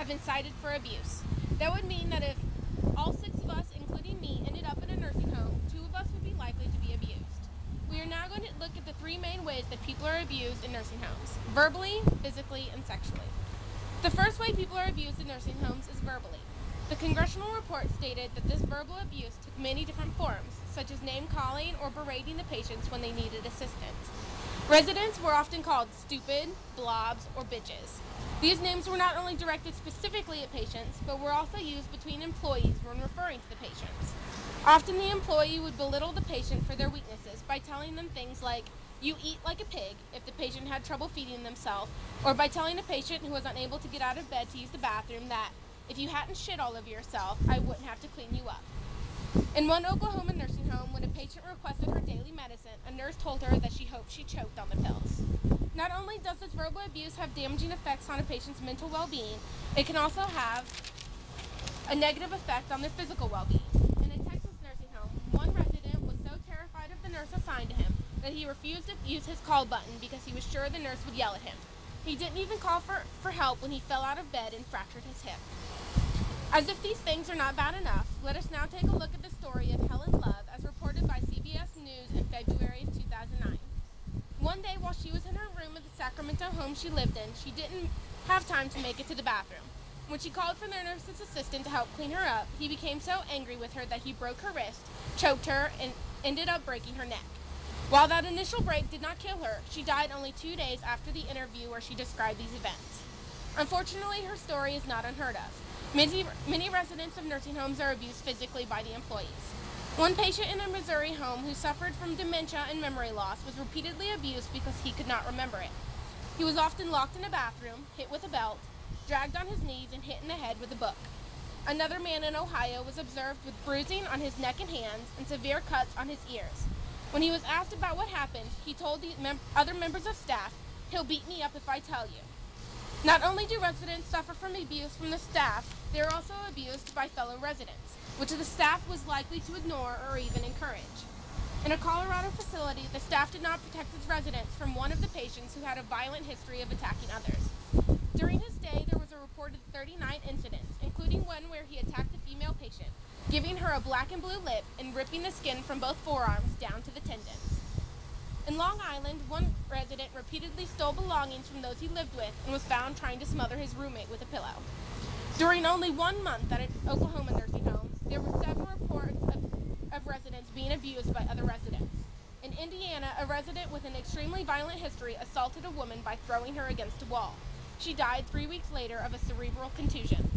been cited for abuse. That would mean that if all 6 of us, including me, ended up in a nursing home, 2 of us would be likely to be abused. We are now going to look at the 3 main ways that people are abused in nursing homes: verbally, physically, and sexually. The first way people are abused in nursing homes is verbally. The congressional report stated that this verbal abuse took many different forms, such as name-calling or berating the patients when they needed assistance. Residents were often called stupid, blobs, or bitches. These names were not only directed specifically at patients, but were also used between employees when referring to the patients. Often the employee would belittle the patient for their weaknesses by telling them things like, "You eat like a pig," if the patient had trouble feeding themselves, or by telling a patient who was unable to get out of bed to use the bathroom that, "If you hadn't shit all over yourself, I wouldn't have to clean you up." In one Oklahoma nursing home, when a patient requested her daily medicine, a nurse told her that she hoped she choked on the pills. Not only does this verbal abuse have damaging effects on a patient's mental well-being, it can also have a negative effect on their physical well-being. In a Texas nursing home, one resident was so terrified of the nurse assigned to him that he refused to use his call button because he was sure the nurse would yell at him. He didn't even call for help when he fell out of bed and fractured his hip. As if these things are not bad enough, let us now take a look at the story of Helen Love as reported by CBS News in February of 2009. One day while she was in her room at the Sacramento home she lived in, she didn't have time to make it to the bathroom. When she called for the nurse's assistant to help clean her up, he became so angry with her that he broke her wrist, choked her, and ended up breaking her neck. While that initial break did not kill her, she died only 2 days after the interview where she described these events. Unfortunately, her story is not unheard of. Many residents of nursing homes are abused physically by the employees. One patient in a Missouri home who suffered from dementia and memory loss was repeatedly abused because he could not remember it. He was often locked in a bathroom, hit with a belt, dragged on his knees, and hit in the head with a book. Another man in Ohio was observed with bruising on his neck and hands and severe cuts on his ears. When he was asked about what happened, he told the other members of staff, "He'll beat me up if I tell you." Not only do residents suffer from abuse from the staff, they are also abused by fellow residents, which the staff was likely to ignore or even encourage. In a Colorado facility, the staff did not protect its residents from one of the patients who had a violent history of attacking others. During his stay, there was a reported 39 incidents, including one where he attacked a female patient, giving her a black and blue lip and ripping the skin from both forearms down to the tendons. In Long Island, one resident repeatedly stole belongings from those he lived with and was found trying to smother his roommate with a pillow. During only 1 month at an Oklahoma nursing home, there were 7 reports of residents being abused by other residents. In Indiana, a resident with an extremely violent history assaulted a woman by throwing her against a wall. She died 3 weeks later of a cerebral contusion.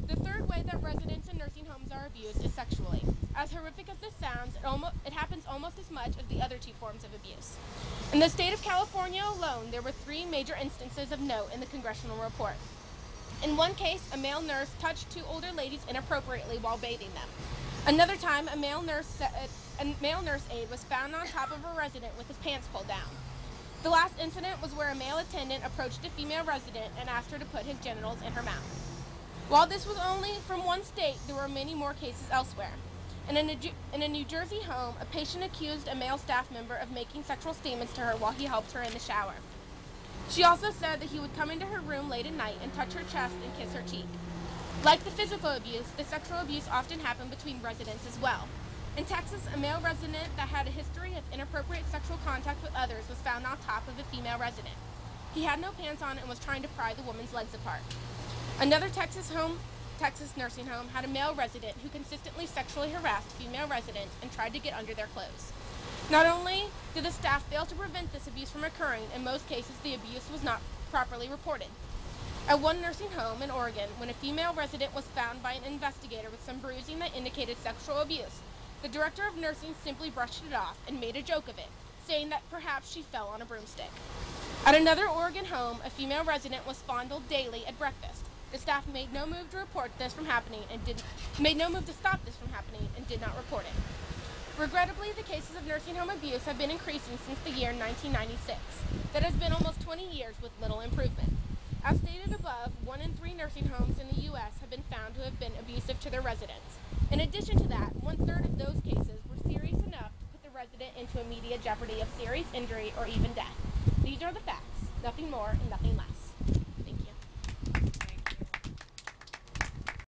The third way that residents in nursing homes are abused is sexually. As horrific as this sounds, it happens almost as much as the other 2 forms of abuse. In the state of California alone, there were 3 major instances of note in the congressional report. In one case, a male nurse touched 2 older ladies inappropriately while bathing them. Another time, a male nurse aide was found on top of a resident with his pants pulled down. The last incident was where a male attendant approached a female resident and asked her to put his genitals in her mouth. While this was only from one state, there were many more cases elsewhere. In a New Jersey home, a patient accused a male staff member of making sexual statements to her while he helped her in the shower. She also said that he would come into her room late at night and touch her chest and kiss her cheek. Like the physical abuse, the sexual abuse often happened between residents as well. In Texas, a male resident that had a history of inappropriate sexual contact with others was found on top of a female resident. He had no pants on and was trying to pry the woman's legs apart. Another Texas nursing home had a male resident who consistently sexually harassed female residents and tried to get under their clothes. Not only did the staff fail to prevent this abuse from occurring, in most cases the abuse was not properly reported. At one nursing home in Oregon, when a female resident was found by an investigator with some bruising that indicated sexual abuse, the director of nursing simply brushed it off and made a joke of it, saying that perhaps she fell on a broomstick. At another Oregon home, a female resident was fondled daily at breakfast. The staff made no move to stop this from happening and did not report it. Regrettably, the cases of nursing home abuse have been increasing since the year 1996. That has been almost 20 years with little improvement. As stated above, 1 in 3 nursing homes in the U.S. have been found to have been abusive to their residents. In addition to that, 1/3 of those cases were serious enough to put the resident into immediate jeopardy of serious injury or even death. These are the facts, nothing more and nothing less.